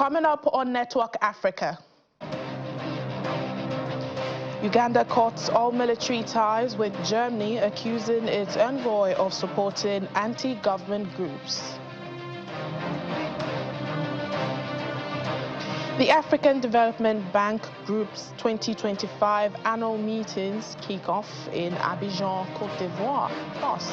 Coming up on Network Africa. Uganda cuts all military ties with Germany, accusing its envoy of supporting anti-government groups. The African Development Bank Group's 2025 annual meetings kick off in Abidjan, Côte d'Ivoire. Plus,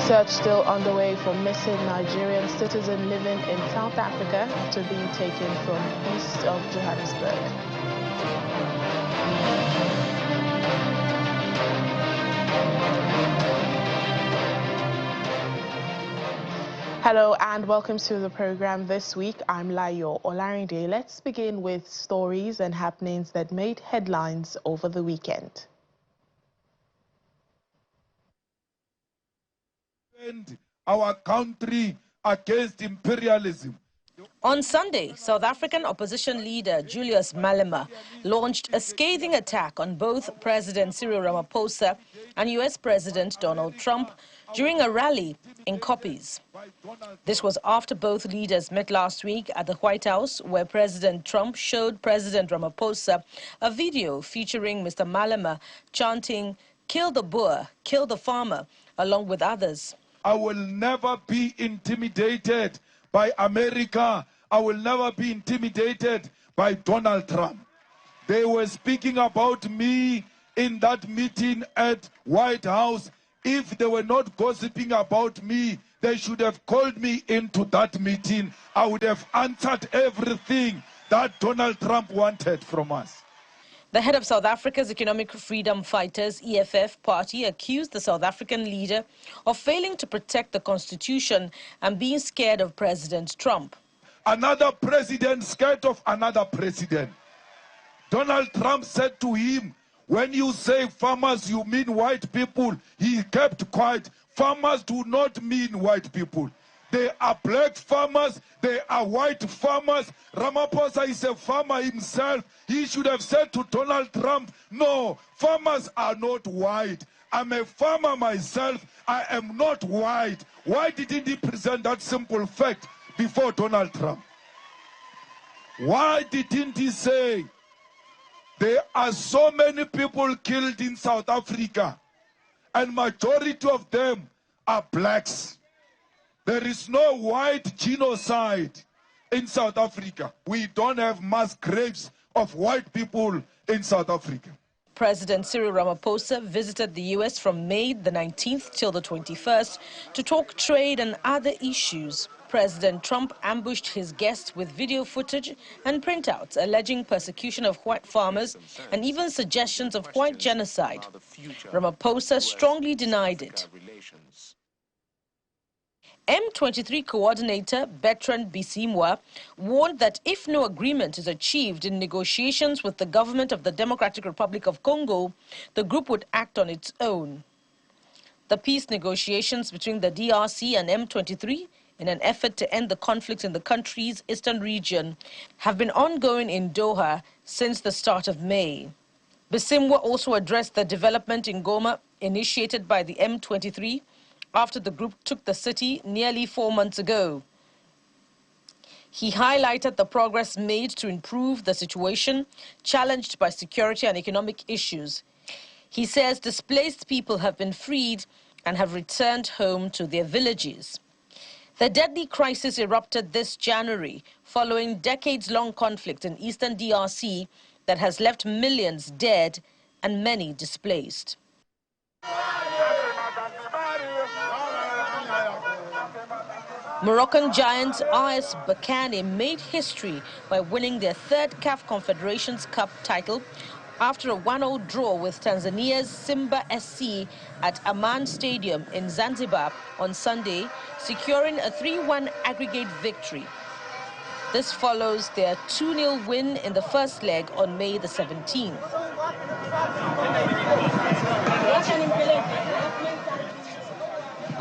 search still underway for missing Nigerian citizen living in South Africa after being taken from east of Johannesburg. Hello and welcome to the program this week. I'm Layo Olarinde. Let's begin with stories and happenings that made headlines over the weekend. Our country against imperialism. On Sunday, South African opposition leader Julius Malema launched a scathing attack on both President Cyril Ramaphosa and US President Donald Trump during a rally in Koppes. This was after both leaders met last week at the White House, where President Trump showed President Ramaphosa a video featuring Mr. Malema chanting, "Kill the Boer, kill the farmer," along with others. I will never be intimidated by America. I will never be intimidated by Donald Trump. They were speaking about me in that meeting at White House. If they were not gossiping about me, they should have called me into that meeting. I would have answered everything that Donald Trump wanted from us. The head of South Africa's Economic Freedom Fighters, EFF party, accused the South African leader of failing to protect the constitution and being scared of President Trump. Another president scared of another president. Donald Trump said to him, "When you say farmers, you mean white people." He kept quiet. Farmers do not mean white people. They are black farmers, they are white farmers. Ramaphosa is a farmer himself. He should have said to Donald Trump, "No, farmers are not white. I'm a farmer myself, I am not white." Why didn't he present that simple fact before Donald Trump? Why didn't he say, there are so many people killed in South Africa, and majority of them are blacks. There is no white genocide in South Africa. We don't have mass graves of white people in South Africa. President Cyril Ramaphosa visited the U.S. from May the 19th till the 21st to talk trade and other issues. President Trump ambushed his guests with video footage and printouts alleging persecution of white farmers and even suggestions of white genocide. Ramaphosa strongly denied it. M23 coordinator Bertrand Bisimwa warned that if no agreement is achieved in negotiations with the government of the Democratic Republic of Congo, the group would act on its own. The peace negotiations between the DRC and M23, in an effort to end the conflict in the country's eastern region, have been ongoing in Doha since the start of May. Bisimwa also addressed the development in Goma initiated by the M23 after the group took the city nearly 4 months ago. He highlighted the progress made to improve the situation challenged by security and economic issues. He says displaced people have been freed and have returned home to their villages. The deadly crisis erupted this January following decades-long conflict in eastern DRC that has left millions dead and many displaced. Moroccan giants AS Berkane made history by winning their third CAF Confederations Cup title after a 1-0 draw with Tanzania's Simba SC at Aman Stadium in Zanzibar on Sunday, securing a 3-1 aggregate victory. This follows their 2-0 win in the first leg on May the 17th.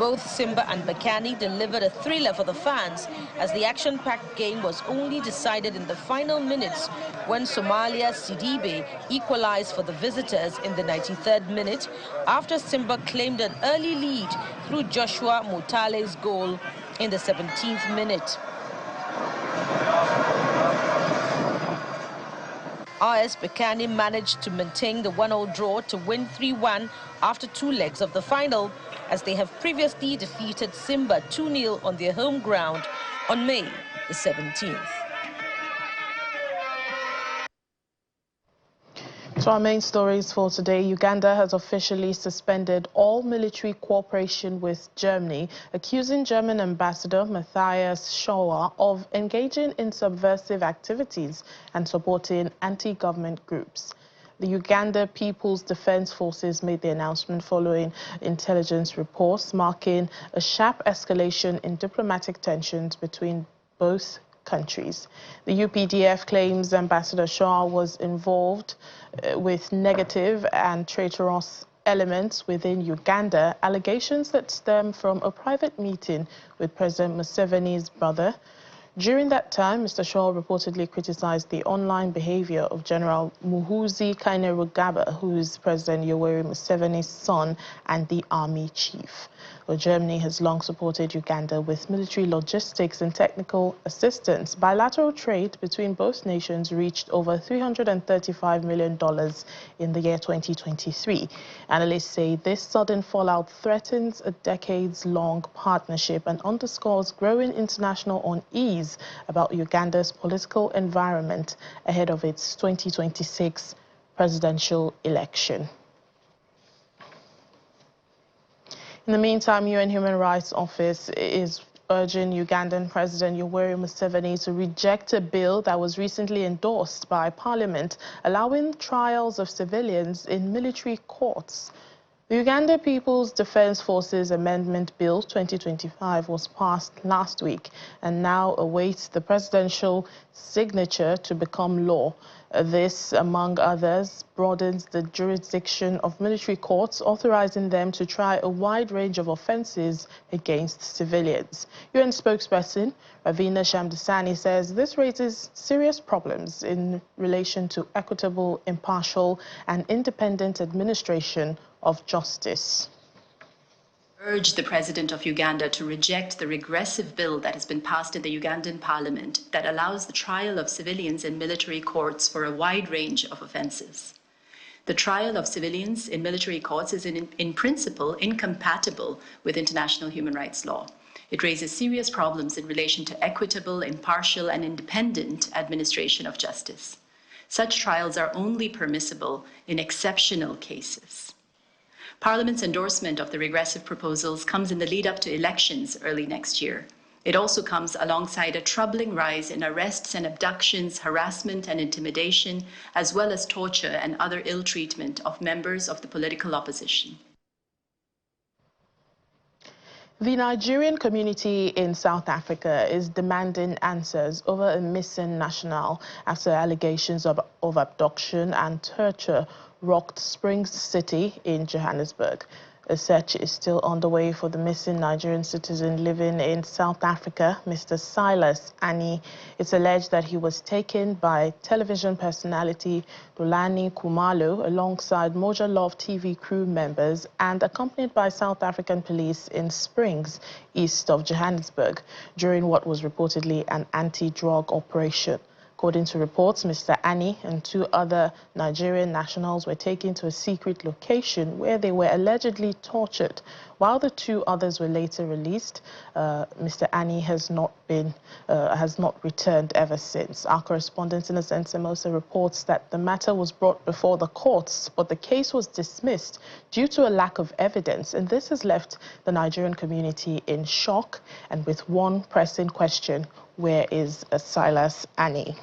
Both Simba and Berkane delivered a thriller for the fans as the action-packed game was only decided in the final minutes when Somalia's Sidibe equalized for the visitors in the 93rd minute after Simba claimed an early lead through Joshua Mutale's goal in the 17th minute. RS Berkane managed to maintain the 1-1 draw to win 3-1 after 2 legs of the final, as they have previously defeated Simba 2-0 on their home ground on May the 17th. So our main stories for today: Uganda has officially suspended all military cooperation with Germany, accusing German Ambassador Matthias Schauer of engaging in subversive activities and supporting anti-government groups. The Uganda People's Defense Forces made the announcement following intelligence reports, marking a sharp escalation in diplomatic tensions between both countries. The UPDF claims Ambassador Shaw was involved with negative and traitorous elements within Uganda, allegations that stem from a private meeting with President Museveni's brother. During that time, Mr. Shaw reportedly criticized the online behavior of General Muhoozi Kainerugaba, who is President Yoweri Museveni's son and the army chief. Well, Germany has long supported Uganda with military logistics and technical assistance. Bilateral trade between both nations reached over $335 million in the year 2023. Analysts say this sudden fallout threatens a decades-long partnership and underscores growing international unease about Uganda's political environment ahead of its 2026 presidential election. In the meantime, UN Human Rights Office is urging Ugandan President Yoweri Museveni to reject a bill that was recently endorsed by Parliament, allowing trials of civilians in military courts. The Uganda People's Defense Forces Amendment Bill 2025 was passed last week and now awaits the presidential signature to become law. This, among others, broadens the jurisdiction of military courts, authorizing them to try a wide range of offenses against civilians. UN spokesperson Ravina Shamdasani says this raises serious problems in relation to equitable, impartial and independent administration of justice. Urge the President of Uganda to reject the regressive bill that has been passed in the Ugandan parliament that allows the trial of civilians in military courts for a wide range of offenses. The trial of civilians in military courts is in principle incompatible with international human rights law. It raises serious problems in relation to equitable, impartial and independent administration of justice. Such trials are only permissible in exceptional cases. Parliament's endorsement of the regressive proposals comes in the lead-up to elections early next year. It also comes alongside a troubling rise in arrests and abductions, harassment and intimidation, as well as torture and other ill treatment of members of the political opposition. The Nigerian community in South Africa is demanding answers over a missing national after allegations of abduction and torture rocked Springs City in Johannesburg. A search is still underway for the missing Nigerian citizen living in South Africa, Mr. Silas Ani. It's alleged that he was taken by television personality Dulani Kumalo alongside Moja Love TV crew members and accompanied by South African police in Springs, east of Johannesburg, during what was reportedly an anti-drug operation. According to reports, Mr. Ani and 2 other Nigerian nationals were taken to a secret location where they were allegedly tortured. While the 2 others were later released, Mr. Ani has not returned ever since. Our correspondent Innocent Semosa reports that the matter was brought before the courts, but the case was dismissed due to a lack of evidence, and this has left the Nigerian community in shock and with one pressing question: where is Silas Ani?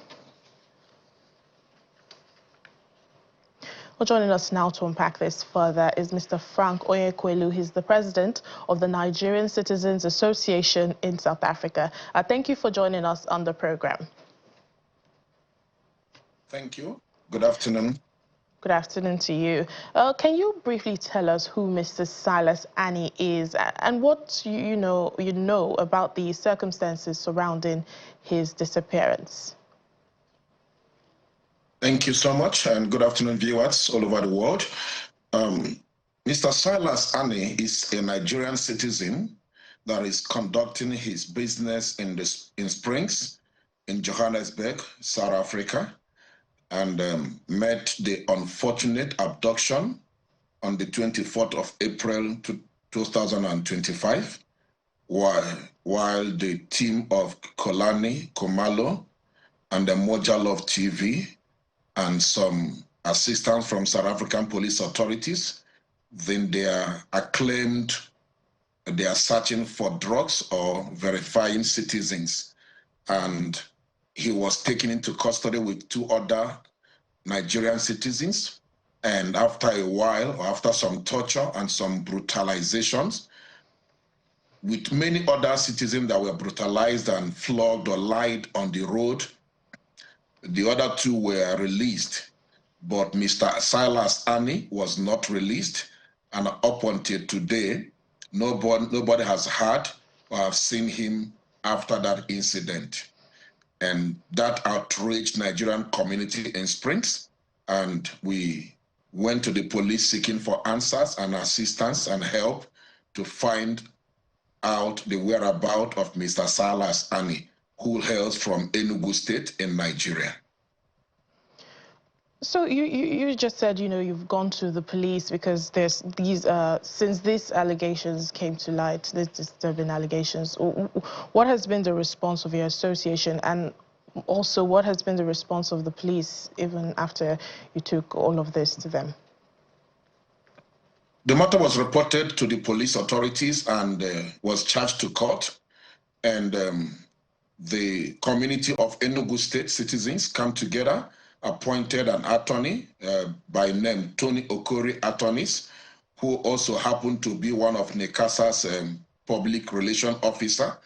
Well, joining us now to unpack this further is Mr. Frank Onyekwelu. He's the president of the Nigerian Citizens Association in South Africa. Thank you for joining us on the program. Thank you. Good afternoon. Good afternoon to you. Can you briefly tell us who Mr. Silas Ani is and what you know about the circumstances surrounding his disappearance? Thank you so much, and good afternoon, viewers all over the world. Mr. Silas Ani is a Nigerian citizen that is conducting his business in Springs, in Johannesburg, South Africa, and met the unfortunate abduction on the 24th of April 2025, while the team of Kolani, Komalo, and the Moja Love TV and some assistance from South African police authorities, then they are searching for drugs or verifying citizens. And he was taken into custody with 2 other Nigerian citizens. And after a while, or after some torture and some brutalizations, with many other citizens that were brutalized and flogged or lied on the road, the other 2 were released, but Mr. Silas Ani was not released, and up until today, nobody has heard or have seen him after that incident. And that outraged Nigerian community in Springs, and we went to the police seeking for answers and assistance and help to find out the whereabouts of Mr. Silas Ani, who hails from Enugu State in Nigeria. So you just said, you've gone to the police because there's these, since these allegations came to light, these disturbing allegations, what has been the response of your association, and also what has been the response of the police even after you took all of this to them? The matter was reported to the police authorities and was charged to court. And the community of Enugu State citizens come together, appointed an attorney by name Tony Okori Attorneys, who also happened to be one of NECASA's public relation officer.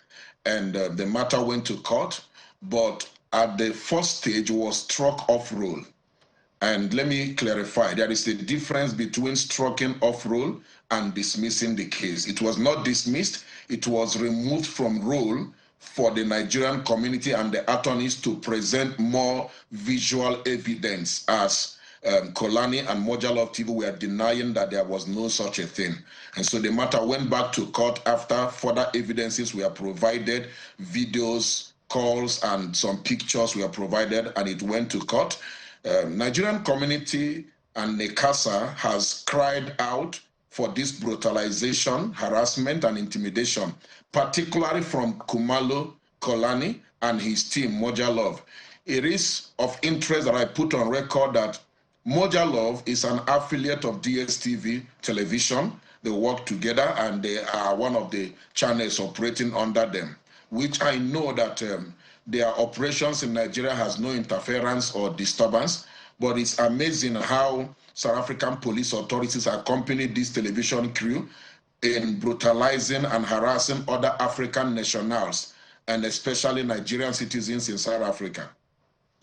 And the matter went to court, but at the first stage was struck off roll. And let me clarify, there is a difference between striking off roll and dismissing the case. It was not dismissed, it was removed from roll for the Nigerian community and the attorneys to present more visual evidence, as Kolani and Moja Love TV were denying that there was no such a thing. And so the matter went back to court after further evidences were provided, videos, calls, and some pictures were provided, and it went to court. Nigerian community and NECASA has cried out for this brutalization, harassment, and intimidation, particularly from Kumalo Kolani and his team, Moja Love. It is of interest that I put on record that Moja Love is an affiliate of DSTV television. They work together and they are one of the channels operating under them, which I know that their operations in Nigeria has no interference or disturbance, but it's amazing how South African police authorities accompanied this television crew in brutalizing and harassing other African nationals, and especially Nigerian citizens in South Africa.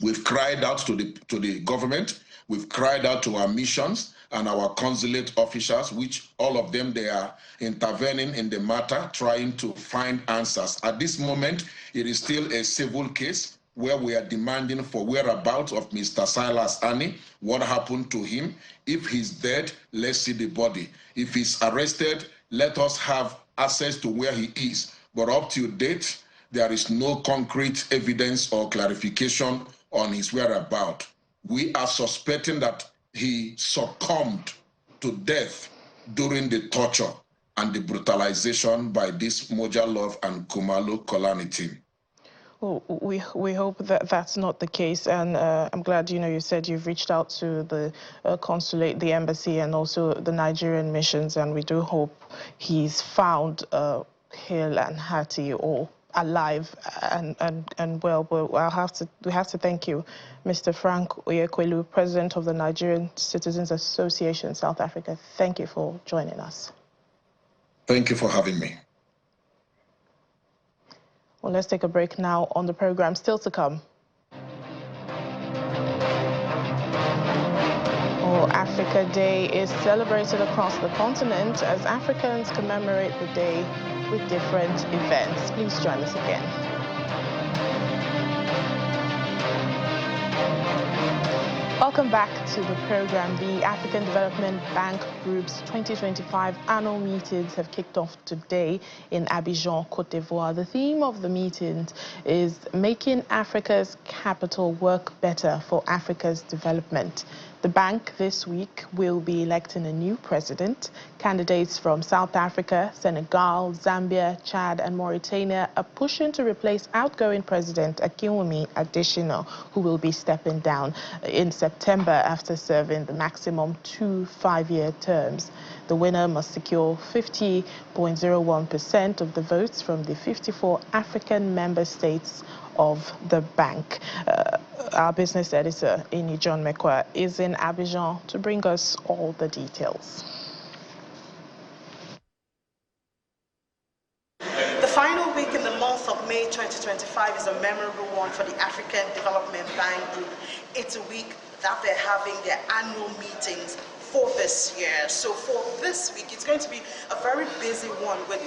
We've cried out to the government, we've cried out to our missions and our consulate officials, which all of them, they are intervening in the matter, trying to find answers. At this moment, it is still a civil case where we are demanding for whereabouts of Mr. Silas Ani, what happened to him. If he's dead, let's see the body. If he's arrested, let us have access to where he is. But up to date, there is no concrete evidence or clarification on his whereabouts. We are suspecting that he succumbed to death during the torture and the brutalization by this Moja Love and Kumalo Kolani team. Well, we hope that that's not the case, and I'm glad you said you've reached out to the consulate, the embassy, and also the Nigerian missions, and we do hope he's found hale and hearty or alive and well. But we have to thank you, Mr. Frank Oyekwelu, President of the Nigerian Citizens Association, South Africa. Thank you for joining us. Thank you for having me. Well, let's take a break now on the program. Still to come. Well, Africa Day is celebrated across the continent as Africans commemorate the day with different events. Please join us again. Welcome back to the program. The African Development Bank Group's 2025 annual meetings have kicked off today in Abidjan, Côte d'Ivoire. The theme of the meetings is making Africa's capital work better for Africa's development. The bank this week will be electing a new president. Candidates from South Africa, Senegal, Zambia, Chad and Mauritania are pushing to replace outgoing President Akinwumi Adesina, who will be stepping down in September after serving the maximum 2 5-year terms. The winner must secure 50.01% of the votes from the 54 African member states of the bank. Our business editor, Ini John Mekwa, is in Abidjan to bring us all the details. The final week in the month of May 2025 is a memorable one for the African Development Bank Group. It's a week that they're having their annual meetings for this year. So for this week, it's going to be a very busy one with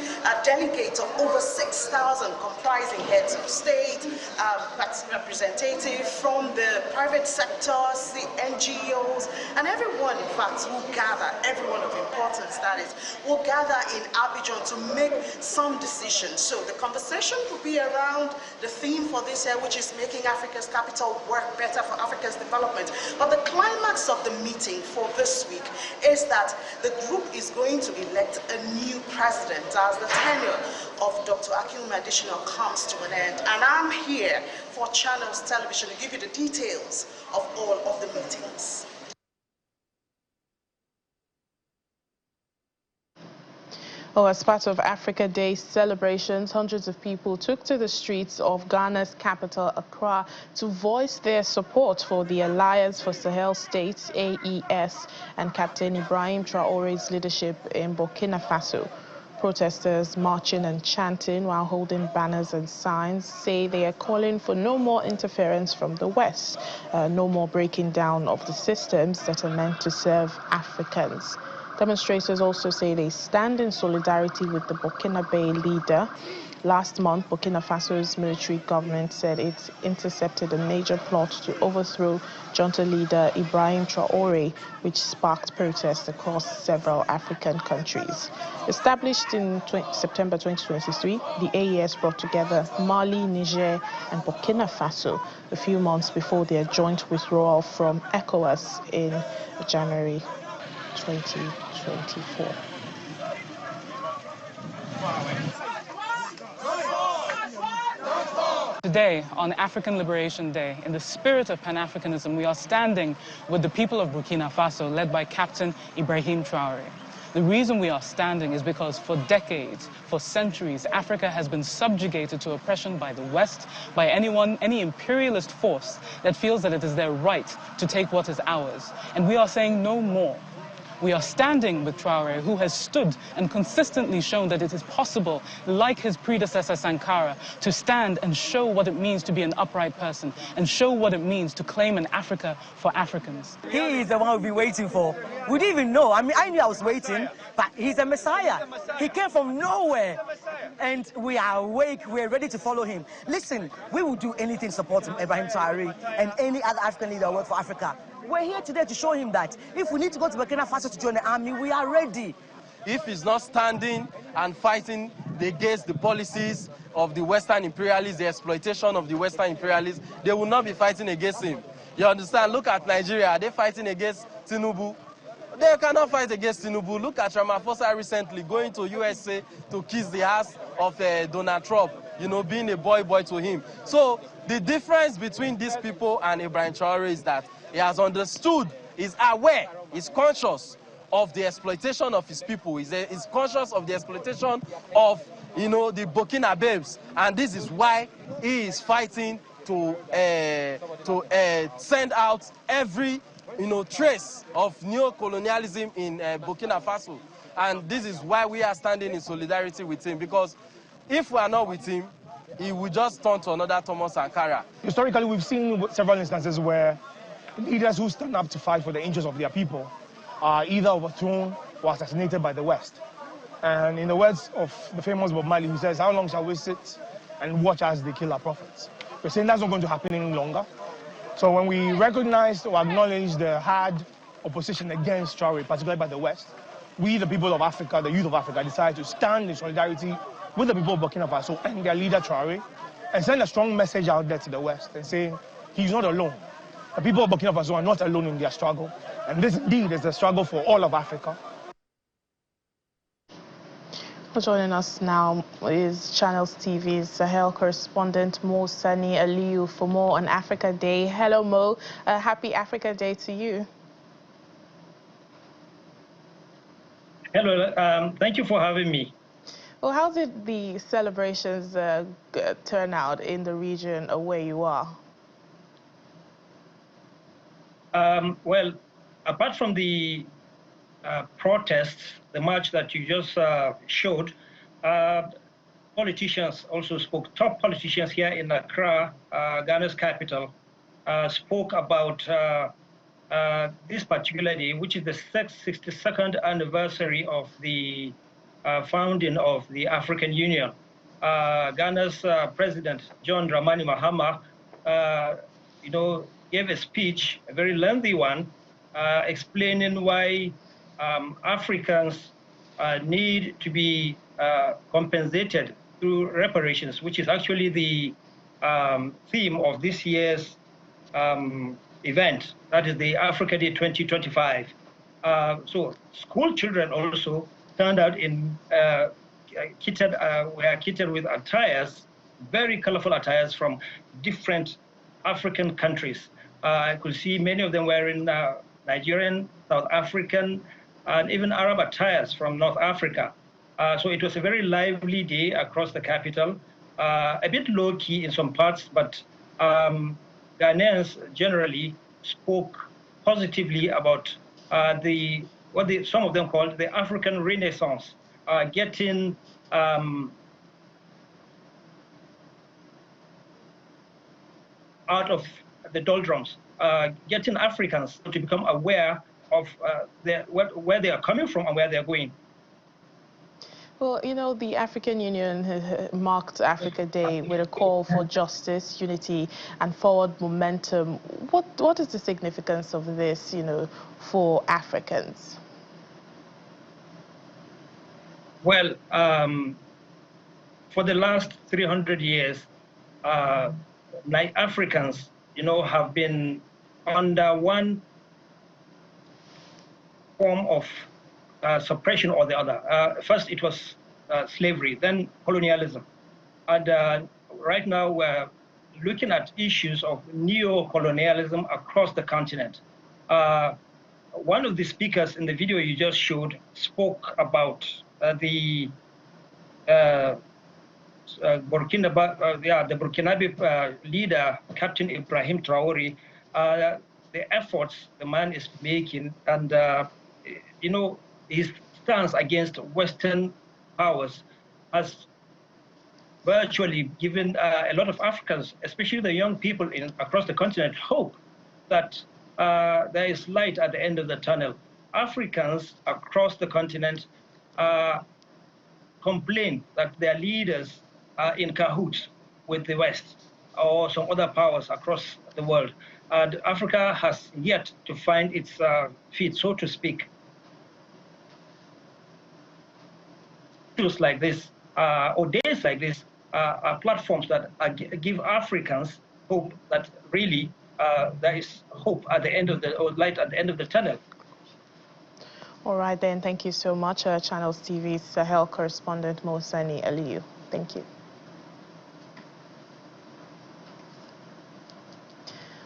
delegates of over 6,000 comprising heads of state, representatives from the private sectors, the NGOs, and everyone, in fact, will gather, everyone of importance, that is, will gather in Abidjan to make some decisions. So the conversation will be around the theme for this year, which is making Africa's capital work better for Africa's development. But the climax of the meeting for this week is that the group is going to elect a new president as the tenure of Dr. Akinwumi Adesina comes to an end. And I'm here for Channels Television to give you the details of all of the meetings. Oh, as part of Africa Day celebrations, hundreds of people took to the streets of Ghana's capital, Accra, to voice their support for the Alliance for Sahel States, AES, and Captain Ibrahim Traore's leadership in Burkina Faso. Protesters marching and chanting while holding banners and signs say they are calling for no more interference from the West, no more breaking down of the systems that are meant to serve Africans. Demonstrators also say they stand in solidarity with the Burkinabe leader. Last month, Burkina Faso's military government said it intercepted a major plot to overthrow junta leader Ibrahim Traore, which sparked protests across several African countries. Established in September 2023, the AES brought together Mali, Niger, and Burkina Faso a few months before their joint withdrawal from ECOWAS in January 2024. Today, on African Liberation Day, in the spirit of Pan-Africanism, we are standing with the people of Burkina Faso, led by Captain Ibrahim Traore. The reason we are standing is because for decades, for centuries, Africa has been subjugated to oppression by the West, by any imperialist force that feels that it is their right to take what is ours. And we are saying no more. We are standing with Traore, who has stood and consistently shown that it is possible, like his predecessor Sankara, to stand and show what it means to be an upright person and show what it means to claim an Africa for Africans. He is the one we've been waiting for. We didn't even know. I mean, I knew I was waiting, but he's a messiah. He came from nowhere. And we are awake. We're ready to follow him. Listen, we will do anything to support Ibrahim Traore and any other African leader who works for Africa. We're here today to show him that if we need to go to Burkina Faso to join the army, we are ready. If he's not standing and fighting against the policies of the Western imperialists, the exploitation of the Western imperialists, they will not be fighting against him. You understand? Look at Nigeria. Are they fighting against Tinubu? They cannot fight against Tinubu. Look at Ramaphosa recently going to USA to kiss the ass of Donald Trump, you know, being a boy to him. So the difference between these people and Ibrahim Traore is that he has understood, is aware, is conscious of the exploitation of his people. He's conscious of the exploitation of, you know, the Burkina babes. And this is why he is fighting to send out every, you know, trace of neo-colonialism in Burkina Faso. And this is why we are standing in solidarity with him, because if we are not with him, he will just turn to another Thomas Sankara. Historically, we've seen several instances where leaders who stand up to fight for the interests of their people are either overthrown or assassinated by the West. And in the words of the famous Bob Marley, who says, how long shall we sit and watch as they kill our prophets? We're saying that's not going to happen any longer. So when we recognized or acknowledged the hard opposition against Traoré, particularly by the West, we, the people of Africa, the youth of Africa, decided to stand in solidarity with the people of Burkina Faso and their leader Traoré, and send a strong message out there to the West and saying he's not alone. The people of Burkina Faso are not alone in their struggle. And this indeed is a struggle for all of Africa. Joining us now is Channels TV's Sahel correspondent Mo Sani Aliyu for more on Africa Day. Hello Mo, happy Africa Day to you. Hello, thank you for having me. Well, how did the celebrations turn out in the region where you are? Well, apart from the protests, the march that you just showed, politicians also spoke. Top politicians here in Accra, Ghana's capital, spoke about this particular day, which is the 62nd anniversary of the founding of the African Union. Ghana's President John Dramani Mahama, gave a speech, a very lengthy one, explaining why Africans need to be compensated through reparations, which is actually the theme of this year's event. That is the Africa Day 2025. So school children also turned out in were kitted with attires, very colorful attires from different African countries. I could see many of them wearing Nigerian, South African, and even Arab attires from North Africa. So it was a very lively day across the capital, a bit low-key in some parts, but Ghanaians generally spoke positively about what some of them called the African Renaissance, getting out of the doldrums, getting Africans to become aware of where they are coming from and where they're going. Well, you know, the African Union marked Africa Day with a call for justice, unity, and forward momentum. What is the significance of this, for Africans? Well, for the last 300 years, Africans, have been under one form of suppression or the other. First, it was slavery, then colonialism. And right now, we're looking at issues of neo-colonialism across the continent. One of the speakers in the video you just showed spoke about the Burkinabe leader, Captain Ibrahim Traoré, the efforts the man is making, and his stance against Western powers has virtually given a lot of Africans, especially the young people across the continent, hope that there is light at the end of the tunnel. Africans across the continent complain that their leaders are in cahoots with the West or some other powers across the world. And Africa has yet to find its feet, so to speak. Issues like this, or days like this, are platforms that give Africans hope that really there is hope at the end of or light at the end of the tunnel. All right, then. Thank you so much, Channels TV's Sahel correspondent Mo Sani Aliyu. Thank you.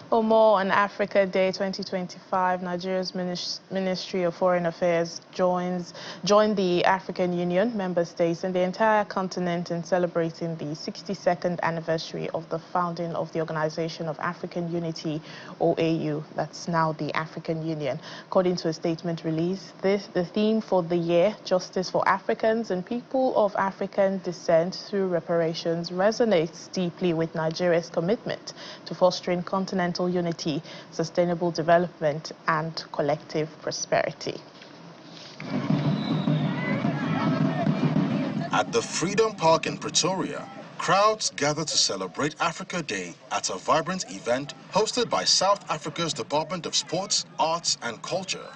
For more on Africa Day 2025, Nigeria's Ministry of Foreign Affairs joined the African Union member states and the entire continent in celebrating the 62nd anniversary of the founding of the Organization of African Unity, OAU. That's now the African Union. According to a statement released, the theme for the year, Justice for Africans and People of African Descent Through Reparations, resonates deeply with Nigeria's commitment to fostering continental political unity, sustainable development, and collective prosperity. At the Freedom Park in Pretoria, crowds gathered to celebrate Africa Day at a vibrant event hosted by South Africa's Department of Sports, Arts and Culture.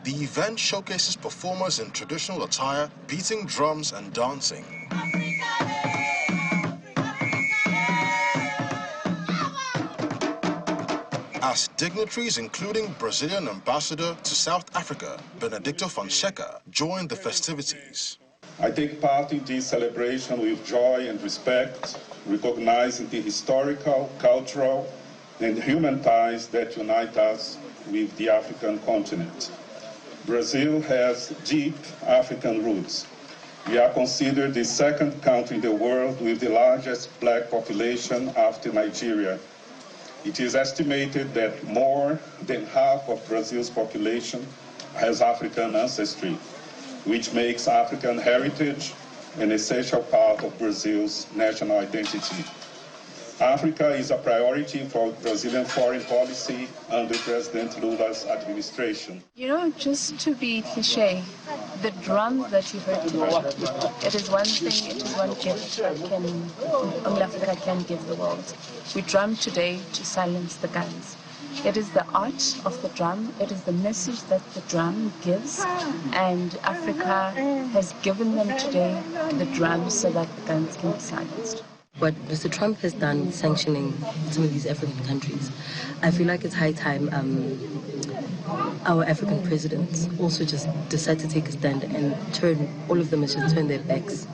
The event showcases performers in traditional attire, beating drums and dancing. As dignitaries including Brazilian ambassador to South Africa, Benedicto Fonseca, joined the festivities. I take part in this celebration with joy and respect, recognizing the historical, cultural, and human ties that unite us with the African continent. Brazil has deep African roots. We are considered the second country in the world with the largest black population after Nigeria. It is estimated that more than half of Brazil's population has African ancestry, which makes African heritage an essential part of Brazil's national identity. Africa is a priority for Brazilian foreign policy under President Lula's administration. You know, just to be cliché, the drum that you heard today, it is one thing, it is one gift that only Africa can give the world. We drum today to silence the guns. It is the art of the drum, it is the message that the drum gives, and Africa has given them today the drums so that the guns can be silenced. What Mr. Trump has done sanctioning some of these African countries, I feel like it's high time our African presidents also just decide to take a stand and all of them should turn their backs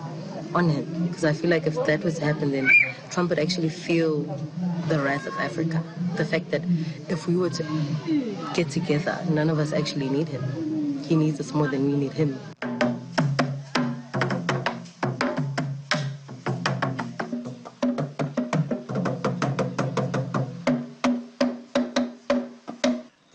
on him. Because I feel like if that was to happen, then Trump would actually feel the wrath of Africa. The fact that if we were to get together, none of us actually need him. He needs us more than we need him.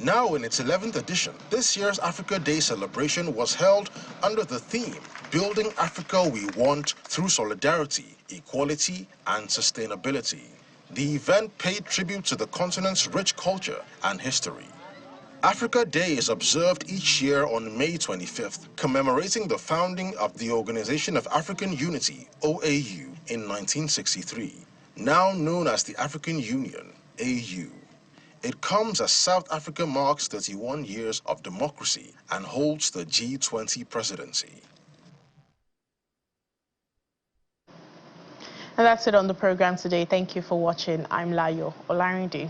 Now in its 11th edition, this year's Africa Day celebration was held under the theme, Building Africa We Want Through Solidarity, Equality and Sustainability. The event paid tribute to the continent's rich culture and history. Africa Day is observed each year on May 25th, commemorating the founding of the Organization of African Unity, OAU, in 1963, now known as the African Union, AU. It comes as South Africa marks 31 years of democracy and holds the G20 presidency. And that's it on the program today. Thank you for watching. I'm Layo Olarinde.